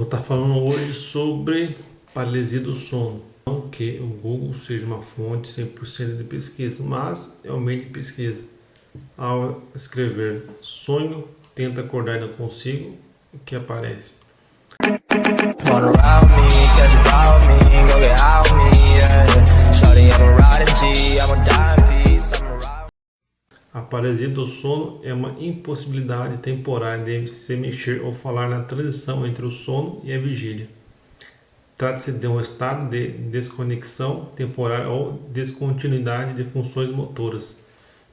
Vou estar falando hoje sobre paralisia do sono. Não que o Google seja uma fonte 100% de pesquisa, mas é um meio de pesquisa. Ao escrever sonho, tenta acordar e não consigo, o que aparece? A paralisia do sono é uma impossibilidade temporária de se mexer ou falar na transição entre o sono e a vigília. Trata-se de um estado de desconexão temporária ou descontinuidade de funções motoras,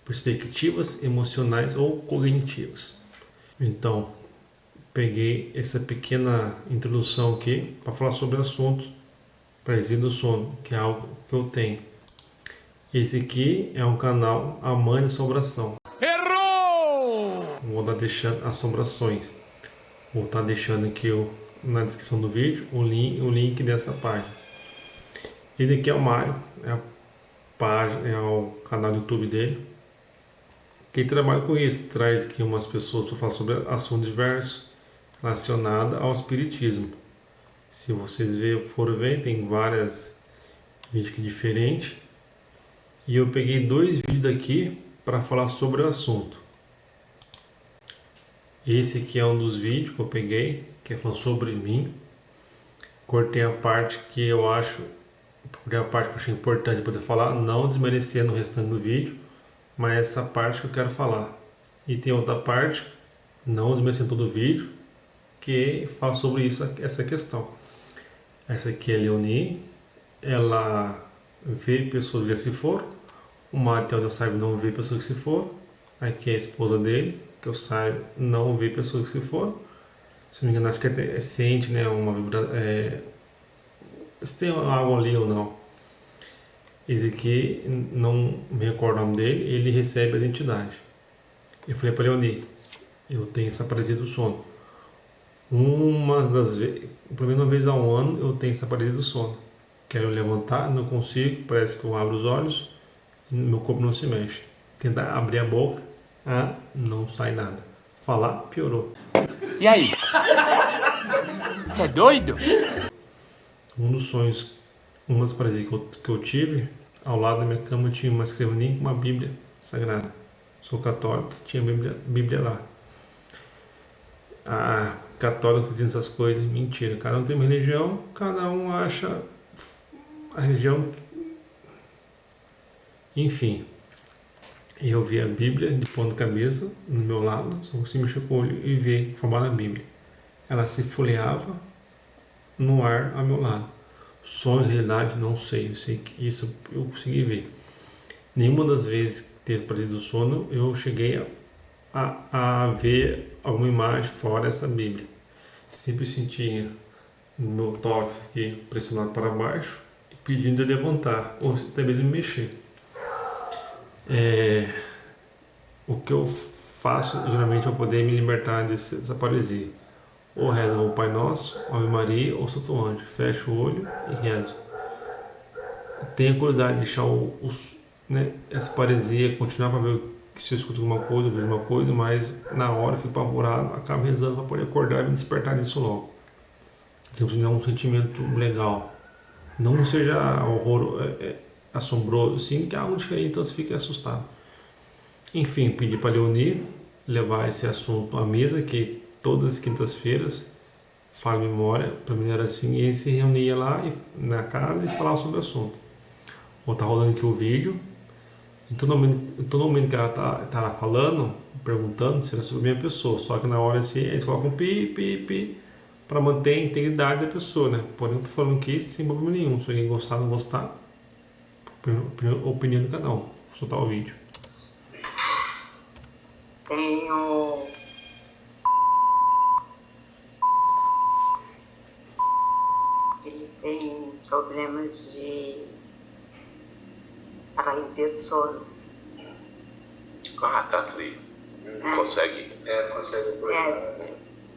perspectivas, emocionais ou cognitivas. Então, peguei essa pequena introdução aqui para falar sobre assuntos paralisia do sono, que é algo que eu tenho. Esse aqui é um canal A Mãe da Assombração. Errou! Vou estar deixando assombrações. Vou estar deixando aqui na descrição do vídeo o link dessa página. Ele aqui é o Mário, é o canal do YouTube dele. Quem trabalha com isso traz aqui umas pessoas para falar sobre assuntos diversos relacionados ao espiritismo. Se vocês forem ver, tem vários vídeos aqui diferentes. E eu peguei 2 vídeos daqui para falar sobre o assunto. Esse aqui é um dos vídeos que eu peguei, que é falando sobre mim. Cortei a parte que eu achei importante poder falar, não desmerecendo o restante do vídeo, mas essa parte que eu quero falar. E tem outra parte, não desmerecendo todo o vídeo, que fala sobre isso, essa questão. Essa aqui é a Leonie, ela vê pessoas que se foram. O Mário, até onde eu saiba, não vê pessoas que se foram. Aqui é a esposa dele, que eu saiba, não vê pessoas que se foram. Se não me engano, acho que sente, né, uma vibração. Se tem algo ali ou não. Esse aqui, não me recordo o nome dele, ele recebe as entidades. Eu falei para Leonie, eu tenho essa paralisia do sono. Pelo menos uma vez ao ano, eu tenho essa paralisia do sono. Quero levantar, não consigo, parece que eu abro os olhos e meu corpo não se mexe. Tentar abrir a boca, não sai nada. Falar, piorou. E aí? Você é doido? Um dos sonhos, uma das paralisias que eu tive, ao lado da minha cama tinha uma escrivaninha com uma Bíblia Sagrada. Sou católico, tinha Bíblia lá. Católico diz essas coisas, mentira. Cada um tem uma religião, cada um acha a religião. Enfim, eu vi a Bíblia de ponta cabeça no meu lado, só consigo mexer com o olho e ver formar a Bíblia. Ela se folheava no ar ao meu lado. Sonho, realidade, não sei. Eu sei que isso eu consegui ver. Nenhuma das vezes que teve paralisia do sono eu cheguei a ver alguma imagem fora essa Bíblia. Sempre sentia no meu tórax aqui pressionado para baixo e pedindo de levantar, ou até mesmo mexer. O que eu faço geralmente para poder me libertar dessa paralisia? Ou rezo o Pai Nosso, Ave Maria ou Santo Anjo. Fecho o olho e rezo. Tenho a curiosidade de deixar essa paralisia continuar para ver se eu escuto alguma coisa, eu vejo uma coisa, mas na hora eu fico apavorado, acabo rezando para poder acordar e me despertar disso logo. Então, é um sentimento legal. Não seja assombroso, sim, que é algo diferente, então você fica assustado. Enfim, pedi para a Leonie levar esse assunto à mesa, que todas as quintas-feiras, fala memória, para mim era assim, e ele se reunia lá na casa e falava sobre o assunto. Vou estar rolando aqui o vídeo. Em todo momento que ela tá lá falando, perguntando se era sobre a minha pessoa, só que na hora assim, eles colocam pi, para manter a integridade da pessoa, né? Porém, eu tô falando aqui sem problema nenhum. Se alguém gostar ou não gostar, opinião de cada um. Vou soltar o vídeo. Ele tem problemas de paralisia do sono. Tá ali. Consegue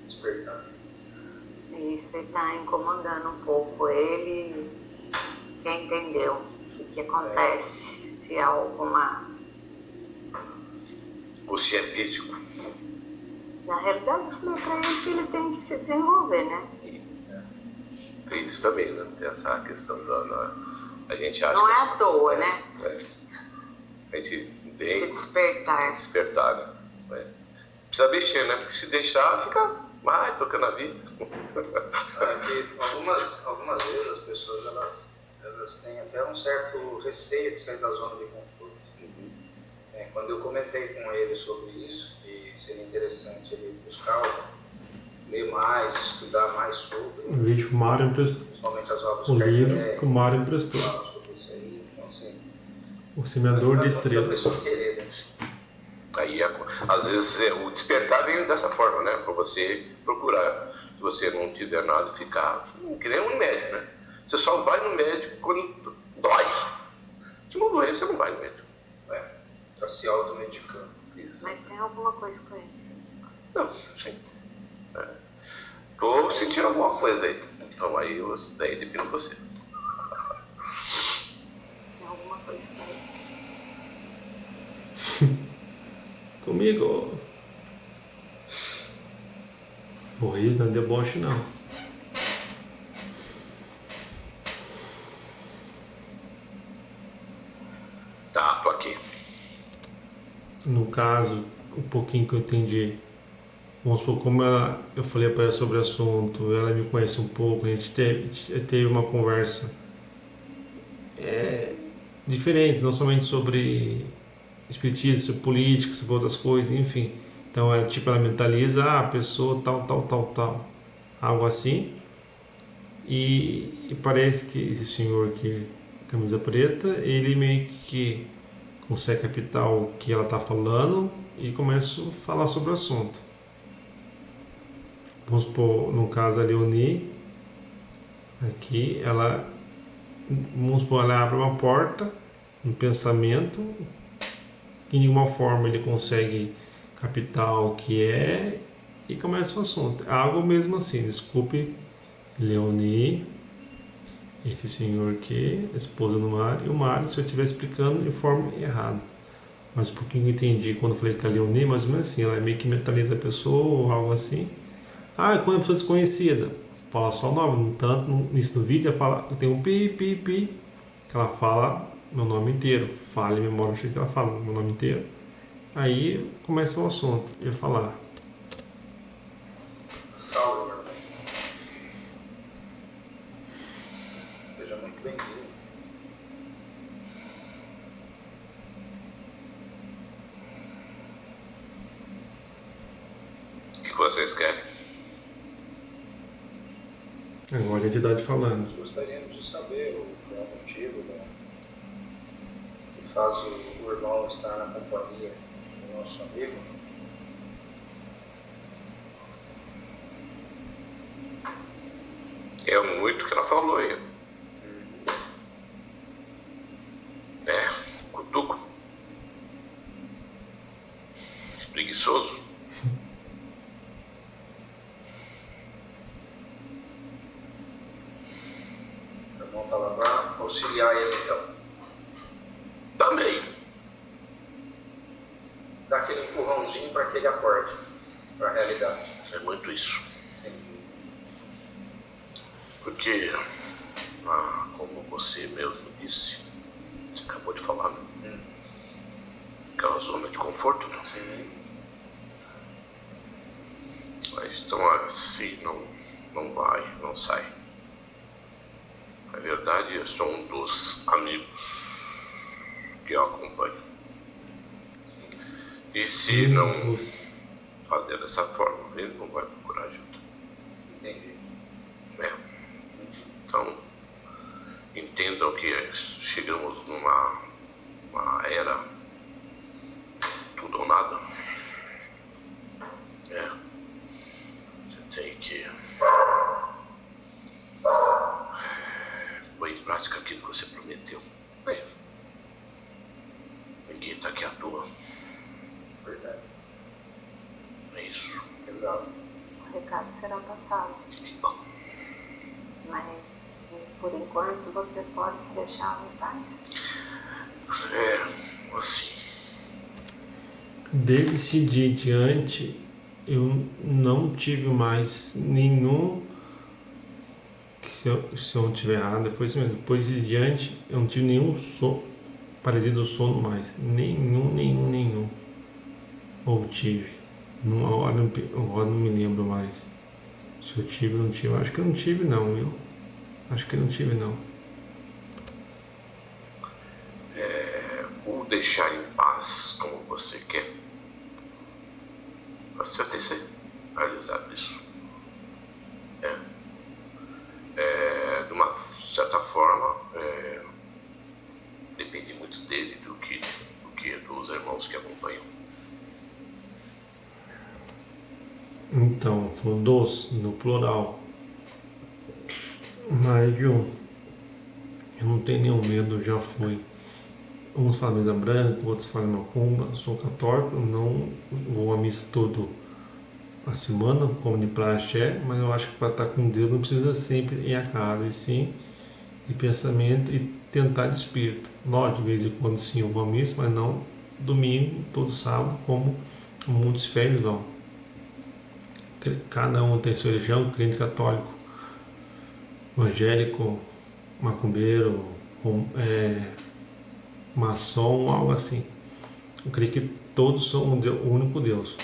despertar. Isso está incomodando um pouco ele. Quer entender o que acontece? Se há alguma... Ou se é físico. Na realidade, eu falei para ele que ele tem que se desenvolver, né? isso também, né? Tem essa questão a gente acha Não é que à toa, né? a gente Se vem despertar. despertar, né? Precisa mexer, né? Porque se deixar, fica mais tocando a vida. Sabe que algumas vezes as pessoas elas têm até um certo receio de sair da zona de conforto. Quando eu comentei com ele sobre isso, que seria interessante ele buscar, ler mais, estudar mais sobre, O vídeo que o Mário emprestou. principalmente as obras O livro Kardec, que o Mário emprestou. fala sobre isso aí. Então, assim, O Semeador de a Estrelas. pessoa querer, né? Aí, às vezes, o despertar vem dessa forma, né? Para você procurar. Se você não tiver nada, ficar que nem um médico, né? Você só vai no médico quando dói. Se não doer, você não vai no médico. Está se automedicando. Isso. Mas tem alguma coisa com isso. Não, sim. Tô sentindo alguma coisa aí. Então aí, daí depende de você. Tem alguma coisa com isso. Comigo. O riso não é deboche, não. Tá, tô aqui. No caso, um pouquinho que eu entendi. Vamos supor, como eu falei para ela sobre o assunto, ela me conhece um pouco, a gente teve uma conversa diferente, não somente sobre espiritismo, sobre política, sobre outras coisas, enfim. Então, ela mentaliza, a pessoa tal, algo assim. E parece que esse senhor aqui, camisa preta, ele meio que consegue captar o que ela está falando e começa a falar sobre o assunto. Vamos supor, no caso da Leonie, aqui, vamos supor, ela abre uma porta, um pensamento, de nenhuma forma ele consegue captar o que é e começa o assunto. Algo mesmo assim, desculpe, Leonie, esse senhor aqui, esposa do Mário, e o Mário, se eu estiver explicando de forma errada. Mas um pouquinho eu entendi quando eu falei que a Leonie, mais ou menos assim, ela meio que mentaliza a pessoa ou algo assim. Quando a pessoa é desconhecida, fala só o nome, no tanto, no início do vídeo, tem um pi, que ela fala meu nome inteiro, fala em memória, achei que ela fala meu nome inteiro. Aí começa o assunto, eu ia falar. Salve, meu irmão. Seja muito bem-vindo. O que vocês querem? Agora a entidade falando. Nós gostaríamos de saber qual é o motivo, né, que faz o irmão estar na companhia do nosso amigo. É muito que ela falou aí. Cutuco. Preguiçoso. O irmão está lá para auxiliar ele, então. Também. Dá aquele empurrãozinho para que ele acorde para a realidade. É muito isso. Porque, como você mesmo disse, você acabou de falar, né? Aquela zona de conforto, né? Mas então assim, não vai, não sai. Na verdade, eu sou um dos amigos que eu acompanho. E se não fazer dessa forma, ele não vai procurar ajuda. Entendi. Então, entendam que chegamos numa era tudo ou nada. Você tem que pôr em prática aquilo que você prometeu. Ninguém está aqui à toa. Verdade. É isso. Exato. O recado será passado. Bom, Mas, por enquanto, você pode deixá-lo em paz. assim. Desse dia em diante, eu não tive mais nenhum se eu não estiver errado, foi isso mesmo. Depois de diante, eu não tive nenhum parecido ao sono mais. Nenhum. Ou tive. Agora não me lembro mais. Se eu tive ou não tive. Acho que eu não tive não, viu? Acho que eu não tive não. O deixar em paz como você quer. Você tem que ser realizado isso. De uma certa forma, depende muito dele, do que dos irmãos que acompanham. Então, falou dos, no plural. Mais de um. Eu não tenho nenhum medo, já fui. Uns falam mesa branca, outros falam macumba. Sou católico, não vou à missa todo a semana, como de praxe mas eu acho que para estar com Deus não precisa sempre ir a casa, e sim de pensamento e tentar de espírito. Lógico, de vez em quando sim eu vou à missa, mas não domingo, todo sábado, como muitos fiéis vão. Cada um tem sua religião, crente católico, evangélico, macumbeiro, maçom, algo assim. Eu creio que todos são o único Deus.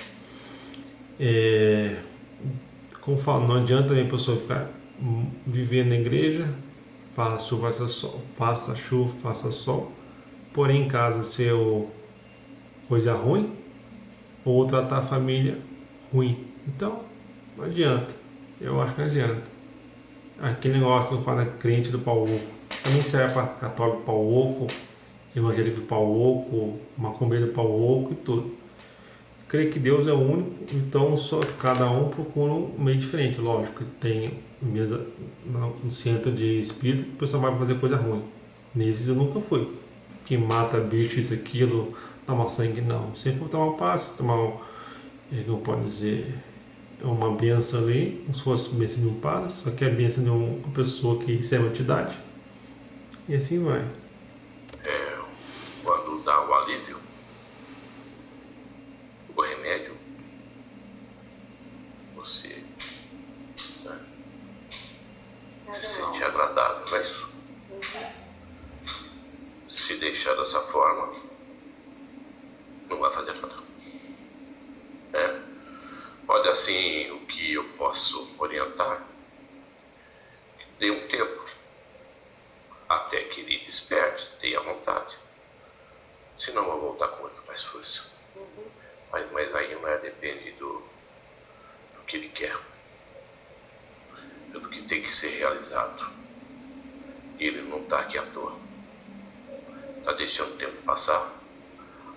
Como falo, não adianta também a pessoa ficar vivendo na igreja, faça chuva, faça sol, porém em casa ser coisa ruim, ou tratar a família ruim. Então, não adianta. Eu acho que não adianta. Aquele negócio que fala crente do pau oco, também serve para católico do pau oco, evangélico do pau oco, macumbeiro do pau oco e tudo. Creio que Deus é o único, então só cada um procura um meio diferente. Lógico que tem mesa no centro de espírito que o pessoal vai fazer coisa ruim. Nesses eu nunca fui. Que mata bicho, isso, aquilo, toma sangue, não. Sempre vou tomar um passe, como pode dizer, uma benção ali, como se fosse a benção de um padre, só que é a benção de uma pessoa que recebe a entidade. E assim vai. Quando dá o alívio, o remédio, você se sente agradável, não é isso? Se deixar dessa forma, não vai fazer nada. Pode assim, o que eu posso orientar, dê um tempo, até que ele desperte, tenha vontade. Senão eu vou voltar com muito mais força. Mas aí não depende do que ele quer, do que tem que ser realizado. Ele não está aqui à toa. Está deixando o tempo passar,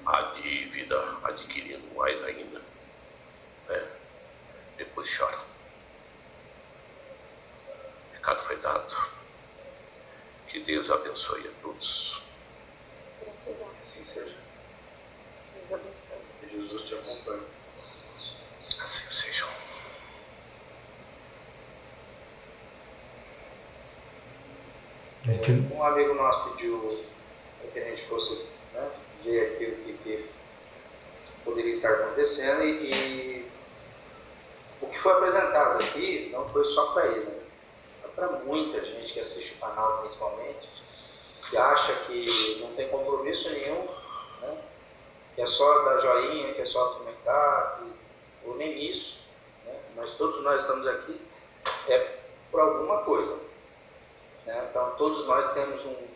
a dívida adquirindo mais ainda. Depois chora. O recado foi dado. Que Deus abençoe a todos. Assim seja. Que Jesus te acompanhe. Assim seja. Um amigo nosso pediu que a gente fosse ver aquilo que poderia estar acontecendo e o que foi apresentado aqui não foi só para ele, né? Foi para muita gente que assiste o canal principalmente, que acha que não tem compromisso nenhum, né? Que é só dar joinha, que é só comentar, ou nem isso, né? Mas todos nós estamos aqui por alguma coisa, né? Então todos nós temos um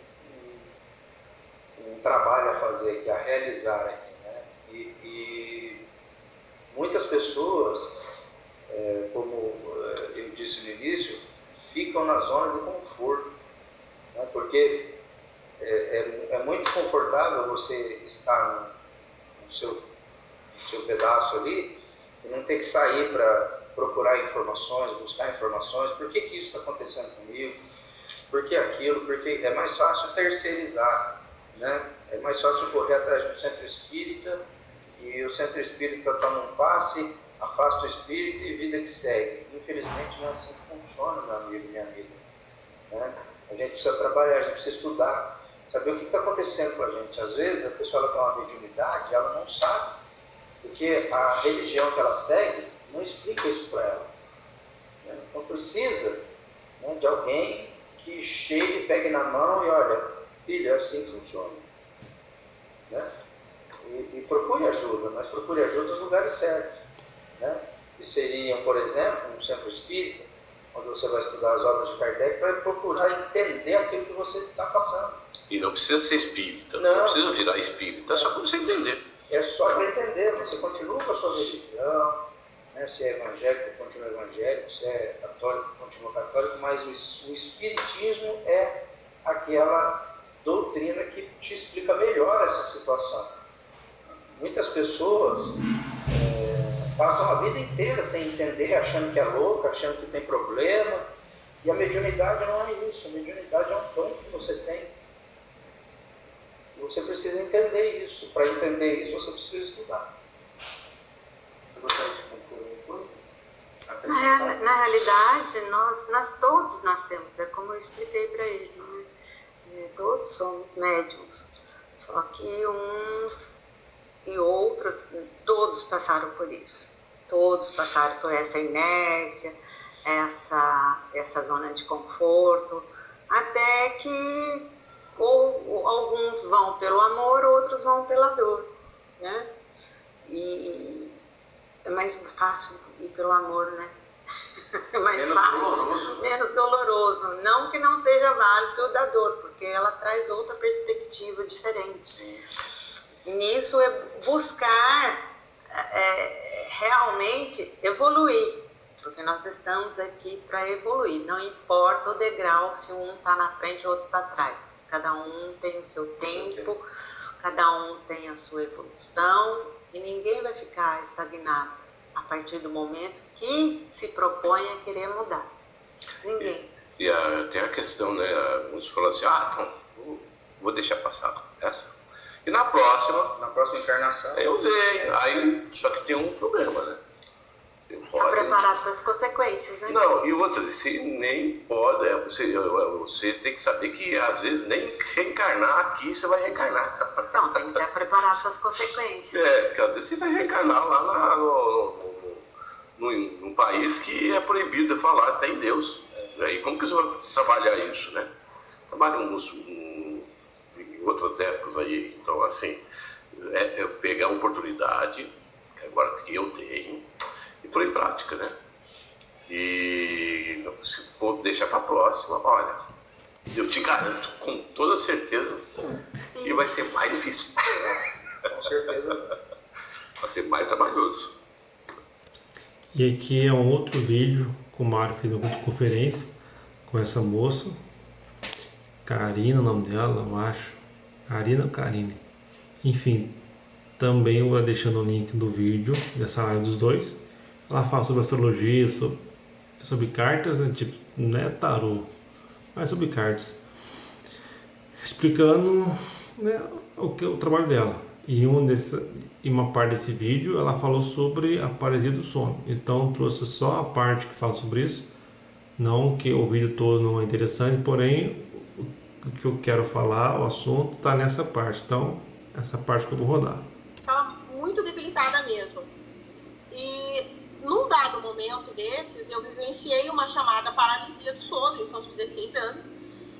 trabalho a fazer aqui, a realizar aqui, né? E muitas pessoas, como eu disse no início, ficam na zona de conforto, né? Porque é muito confortável você estar no seu pedaço ali e não ter que sair para procurar informações, buscar informações, por que isso está acontecendo comigo, por que aquilo, porque é mais fácil terceirizar, né? É mais fácil correr atrás do centro espírita e o centro espírita toma um passe, afasta o espírito e vida que segue. Infelizmente não é assim que funciona, meu amigo, minha amiga, né? A gente precisa trabalhar, a gente precisa estudar, saber o que está acontecendo com a gente. Às vezes a pessoa ela tem uma mediunidade, ela não sabe, porque a religião que ela segue não explica isso para ela, né? Então precisa, né, de alguém alguém que chegue, pegue na mão e olha, filho, é assim que funciona. Né? E procure ajuda, mas procure ajuda nos lugares certos. Né? Que seriam, por exemplo, um centro espírita, onde você vai estudar as obras de Kardec, para procurar entender aquilo que você está passando. E não precisa ser espírita, não precisa virar espírita, é só para você entender. É só para entender, você continua com a sua religião, né? Se é evangélico, continua evangélico, se é católico, continua católico, mas o espiritismo é aquela doutrina que te explica melhor essa situação. Muitas pessoas passam a vida inteira sem entender, achando que é louca, achando que tem problema, e a mediunidade não é isso, a mediunidade é um dom que você tem. Você precisa entender isso. Para entender isso, você precisa estudar. Eu gostaria de concluir. Na realidade, nós todos nascemos, é como eu expliquei para ele, né? Todos somos médiuns, só que uns e outros, todos passaram por isso. Todos passaram por essa inércia, essa zona de conforto, até que ou alguns vão pelo amor, outros vão pela dor, né? E é mais fácil ir pelo amor, né? É mais menos fácil, doloroso. menos doloroso. Não que não seja válido da dor, porque ela traz outra perspectiva diferente. E nisso é buscar realmente evoluir, porque nós estamos aqui para evoluir. Não importa o degrau, se um está na frente e o outro está atrás. Cada um tem o seu tempo, cada um tem a sua evolução e ninguém vai ficar estagnado a partir do momento que se propõe a querer mudar. Ninguém. E tem a questão, né? Uns falam assim, então, vou deixar passar essa. E na próxima encarnação, eu venho. Aí, só que tem um problema, né? Está preparado para as consequências, né? Não, e outra, você nem pode, você tem que saber que às vezes nem reencarnar aqui você vai reencarnar. Então, tem que estar preparado para as consequências. Porque às vezes você vai reencarnar lá num país que é proibido de falar até em Deus. E como que você vai trabalhar isso, né? Trabalhamos em outras épocas aí, então assim, é pegar a oportunidade, agora que eu tenho, e pôr em prática, né? E se for deixar para a próxima, olha, eu te garanto com toda certeza que vai ser mais difícil. com certeza. Vai ser mais trabalhoso. E aqui é um outro vídeo que o Mário fez uma conferência com essa moça, Karina, o nome dela, eu acho. Karina ou Karine? Enfim, também eu vou deixando o link do vídeo dessa live dos dois. Ela fala sobre astrologia, sobre cartas, né? Tipo, não é tarô, mas sobre cartas. Explicando, né, o trabalho dela. E uma parte desse vídeo ela falou sobre a paralisia do sono. Então trouxe só a parte que fala sobre isso. Não que o vídeo todo não é interessante, porém o que eu quero falar, o assunto, está nessa parte. Então, essa parte que eu vou rodar. Estava muito debilitada mesmo. E num dado momento desses, eu vivenciei uma chamada paralisia do sono, isso aos 16 anos.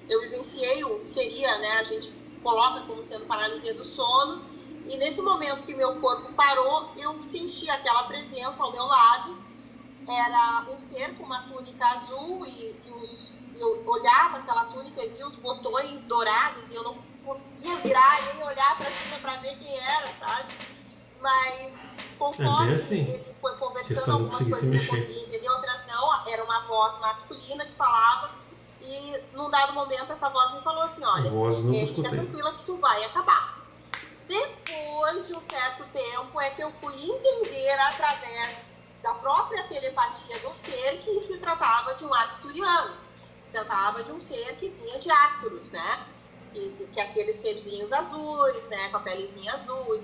Eu vivenciei seria, né, a gente coloca como sendo paralisia do sono. E nesse momento que meu corpo parou, eu senti aquela presença ao meu lado. Era um ser com uma túnica azul eu olhava aquela túnica e via os botões dourados e eu não conseguia virar e nem olhar para cima para ver quem era, sabe? Mas conforme assim, ele foi conversando, questão de algumas conseguir coisas se eu mexer. consegui entender, outras não. Era uma voz masculina que falava e num dado momento essa voz me falou assim, olha, Nunca fica escutei. tranquila que isso vai acabar. Depois de um certo tempo é que eu fui entender através da própria telepatia do ser que se tratava de um arcturiano, se tratava de um ser que vinha de Arcturus, né? Que aqueles serzinhos azuis, né? Com a pelezinha azul.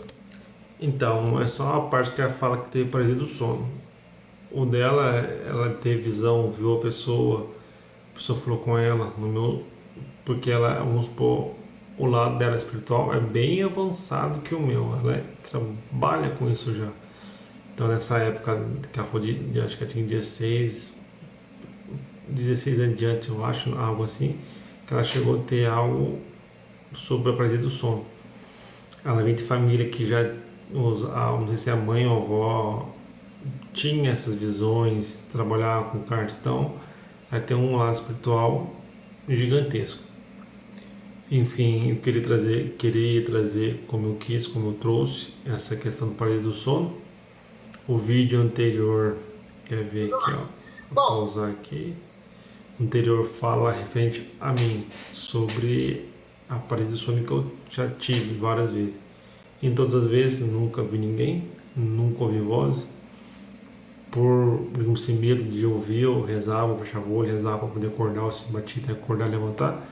Então, é só a parte que ela fala que teve paralisia do sono. O dela, ela teve visão, viu a pessoa falou com ela, porque ela, vamos supor, o lado dela espiritual é bem avançado que o meu, ela trabalha com isso já. Então nessa época que ela foi acho que ela tinha 16 16 anos diante, eu acho, algo assim, que ela chegou a ter algo sobre a paralisia do sono. Ela vem de família que já, não sei se a mãe ou a avó tinha essas visões, trabalhava com cartas, então vai ter um lado espiritual gigantesco. Enfim, eu queria trazer como eu quis, como eu trouxe, essa questão do paralisia do sono. O vídeo anterior, quer ver aqui, ó, vou pausar aqui. O anterior fala referente a mim, sobre a paralisia do sono que eu já tive várias vezes. Em todas as vezes, nunca vi ninguém, nunca ouvi voz. Por, digamos assim, medo de ouvir, eu rezava, fechava o olho, rezava para poder acordar, ou se batia até acordar, levantar.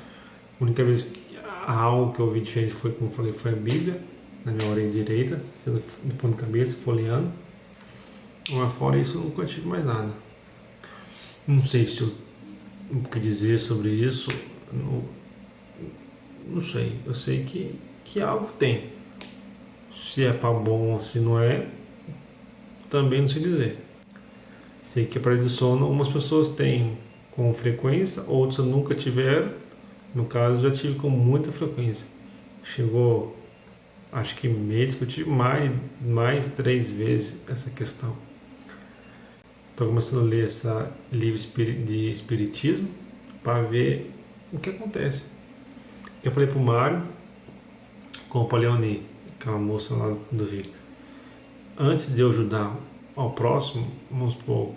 A única vez que algo que eu ouvi diferente foi, como eu falei, foi a Bíblia, na minha orelha direita, sendo de ponta de cabeça, folheando. Mas fora isso, eu nunca tive mais nada. Não sei se eu o que dizer sobre isso, não sei. Eu sei que algo tem. Se é para bom ou se não é, também não sei dizer. Sei que a paralisia do sono, algumas pessoas têm com frequência, outras nunca tiveram. No caso, já tive com muita frequência. Chegou, acho que mês que eu tive mais 3 vezes essa questão. Estou começando a ler essa livro de espiritismo para ver o que acontece. Eu falei para o Mário, com a Leoni, aquela moça lá do vídeo, antes de eu ajudar ao próximo, vamos supor,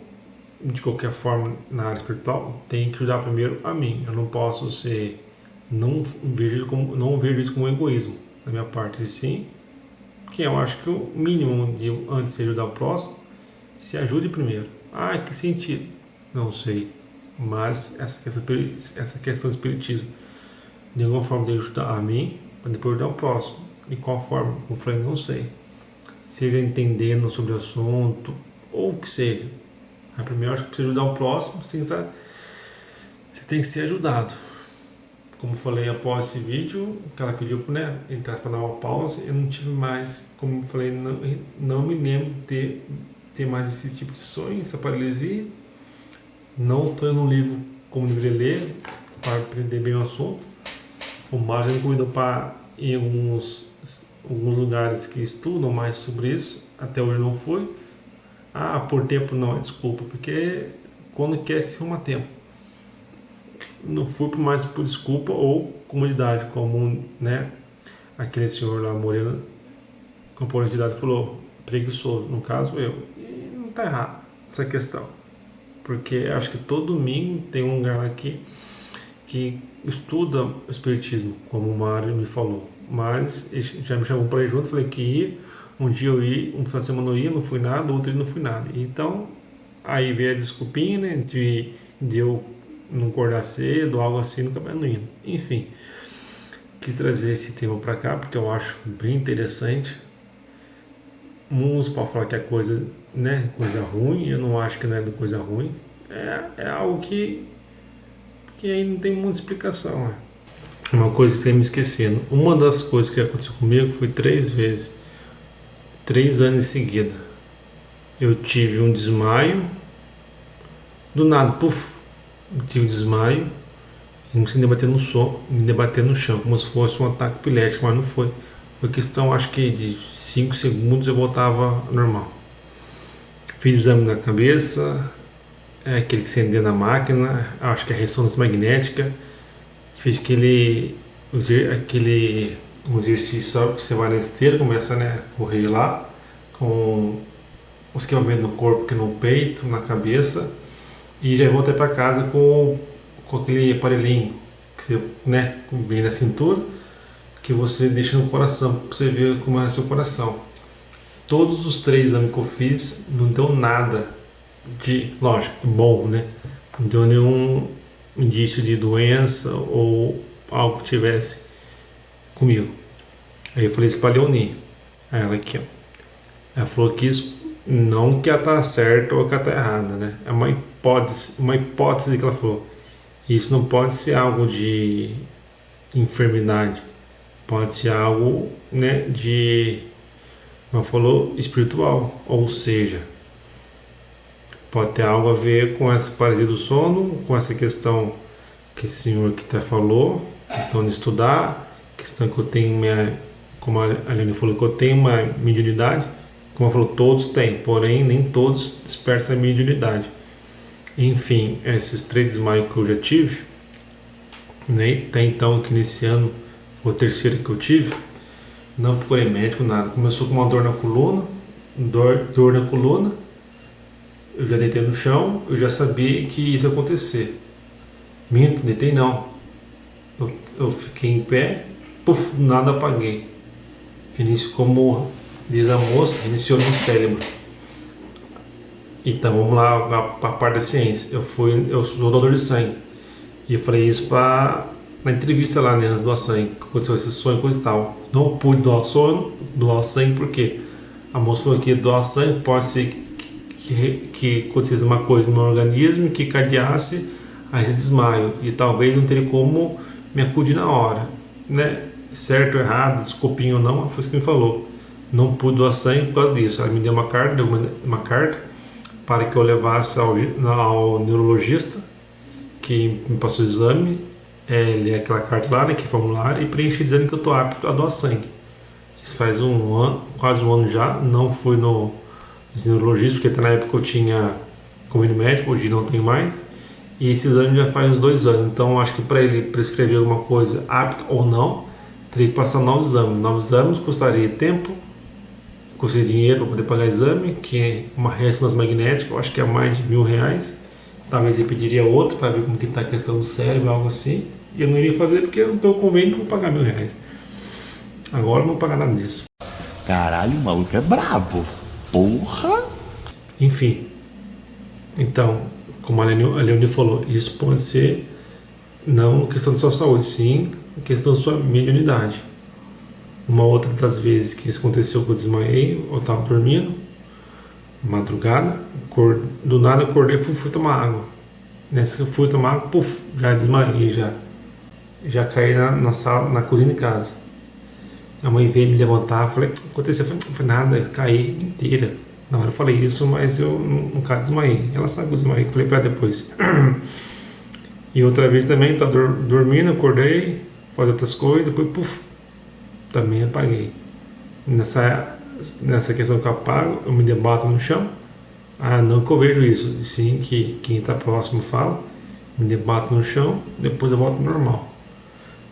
de qualquer forma na área espiritual, tem que ajudar primeiro a mim. Eu não posso ser, não vejo isso como egoísmo da minha parte, e sim, que eu acho que o mínimo de antes de ajudar o próximo, se ajude primeiro. Ah, que sentido? Não sei. Mas essa questão do espiritismo, de alguma forma, de ajudar a mim, para depois ajudar o próximo. De qual forma? Como eu falei, não sei. Seja entendendo sobre o assunto, ou o que seja. Mas primeiro, acho que para ajudar o próximo, você tem que ser ajudado. Como eu falei após esse vídeo, que ela pediu para entrar para dar uma pausa, eu não tive mais, como eu falei, não me lembro de ter mais esse tipo de sonho, essa paralisia. Não estou no livro como deveria ler, para aprender bem o assunto. O Mário me convidou para ir em alguns lugares que estudam mais sobre isso. Até hoje não fui. Ah, por tempo não, desculpa, porque quando quer se arruma tempo. Não fui mais por desculpa ou comodidade, como aquele senhor lá, Moreno, com a entidade, falou, preguiçoso, no caso eu. E não está errado essa questão, porque acho que todo domingo tem um lugar aqui que estuda o espiritismo, como o Mário me falou, mas já me chamou para ir junto, falei que ia, um dia eu ia, um final de semana eu ia, não fui nada, outro dia não fui nada. Então, aí veio a desculpinha, de eu não acordar cedo, algo assim, nunca mais não indo. Enfim, quis trazer esse tema para cá, porque eu acho bem interessante. Uns podem falar que é coisa ruim, eu não acho que não é coisa ruim. É algo que aí não tem muita explicação. Uma coisa que você me esquecendo. Uma das coisas que aconteceu comigo foi 3 vezes. 3 anos em seguida. Eu tive um desmaio. Do nada, puf, eu tive um desmaio. E comecei a me debater no chão, como se fosse um ataque epilético, mas não foi. Foi questão, acho que de 5 segundos eu voltava normal. Fiz exame na cabeça, aquele que acendeu na máquina, acho que é a ressonância magnética. Fiz um exercício só que você vai na esteira, começa a correr lá, com o esquemamento no corpo, que no peito, na cabeça, e já voltei para casa com aquele aparelhinho que você vem na cintura, que você deixa no coração, para você ver como é o seu coração. Todos os 3 exames que eu fiz, não deu nada de, lógico, bom, não deu nenhum indício de doença ou algo que tivesse comigo. Aí eu falei isso pra Leoni. Aí ela aqui, ó. Ela falou que isso não que ela tá certa ou que ela tá errada, É uma hipótese que ela falou. Isso não pode ser algo de enfermidade. Pode ser algo, de, como ela falou, espiritual. Ou seja, Pode ter algo a ver com essa paralisia do sono, com essa questão que esse senhor aqui até falou, questão de estudar, questão que eu tenho como a Aline falou, que eu tenho uma mediunidade, como ela falou, todos têm, porém nem todos despertam a mediunidade. Enfim, esses 3 desmaios que eu já tive, né, até então que nesse ano, o terceiro que eu tive, não procurei médico, nada. Começou com uma dor na coluna, dor na coluna, eu já deitei no chão, eu já sabia que isso ia acontecer. Minto, deitei não. Eu fiquei em pé, puf, nada apaguei. Como diz a moça, iniciou no cérebro. Então vamos lá para a parte da ciência. Eu sou doador de sangue. E eu falei isso na entrevista lá, né, antes de doar sangue, que aconteceu esse sonho, coisa e tal. Não pude doar sangue porque a moça falou que doar sangue pode ser que acontecesse uma coisa no meu organismo que cadeasse a esse desmaio e talvez não teria como me acudir na hora, né? Certo ou errado, desculpinho ou não, foi isso que me falou. Não pude doar sangue por causa disso. Ela me deu uma carta para que eu levasse ao neurologista que me passou o exame, ler aquela carta lá, né, que é formulário, e preencher dizendo que eu estou apto a doar sangue. Isso faz quase um ano já, não fui no neurologista, porque até na época eu tinha convênio médico, hoje não tenho mais, e esse exame já faz uns 2 anos, então acho que para ele prescrever alguma coisa, apto ou não, teria que passar novos exames. Novos exames custaria tempo, custaria dinheiro para poder pagar exame, que é uma ressonância magnética, eu acho que é mais de R$1.000. Talvez ele pediria outro para ver como que está a questão do cérebro, algo assim. E eu não iria fazer porque eu não estou convênio, não vou pagar R$1.000. Agora eu não vou pagar nada disso. Caralho, o maluco é brabo. Porra! Enfim. Então, como a Leonie falou, isso pode ser não questão da sua saúde, sim questão da sua mediunidade. Uma outra das vezes que isso aconteceu, que eu desmaiei, eu estava dormindo, madrugada, do nada acordei e fui tomar água. Nessa que eu fui tomar água, puf, já desmaiei, já caí na sala, na cozinha de casa. A mãe veio me levantar, falei, aconteceu, foi nada, caí inteira. Na hora eu falei isso, mas eu nunca desmaiei. Ela sabe que eu desmaiei, falei pra ela depois. E outra vez também, tá dormindo, acordei, fazer outras coisas, depois, puf, também apaguei. Nessa questão que eu apago, eu me debato no chão. Não que eu vejo isso, sim que quem está próximo fala, me debato no chão, depois eu volto normal.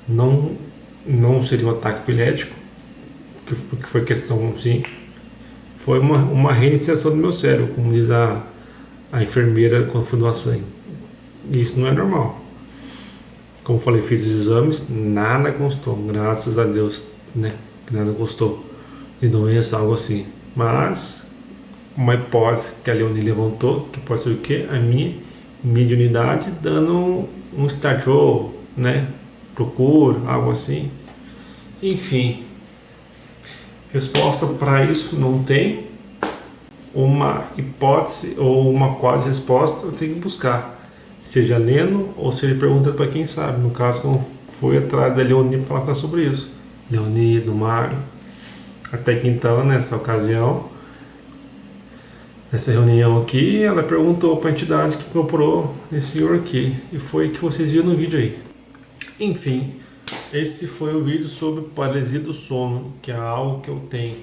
Não seria um ataque epilético, porque foi questão, sim, foi uma reiniciação do meu cérebro, como diz a enfermeira quando foi doar sangue. Isso não é normal. Como eu falei, fiz os exames, nada constou, graças a Deus, né? Nada constou de doença, algo assim. Mas uma hipótese que a Leonie levantou, que pode ser o quê? A minha mediunidade dando um start, né? Procura, algo assim. Enfim, resposta para isso não tem. Uma hipótese ou uma quase resposta eu tenho que buscar, seja lendo ou seja perguntando para quem sabe. No caso, eu fui atrás da Leonie para falar sobre isso. Leonie, do Mário. Até que então, nessa ocasião, nessa reunião aqui, ela perguntou para a entidade que procurou esse senhor aqui. E foi que vocês viram no vídeo aí. Enfim, esse foi o vídeo sobre paralisia do sono, que é algo que eu tenho.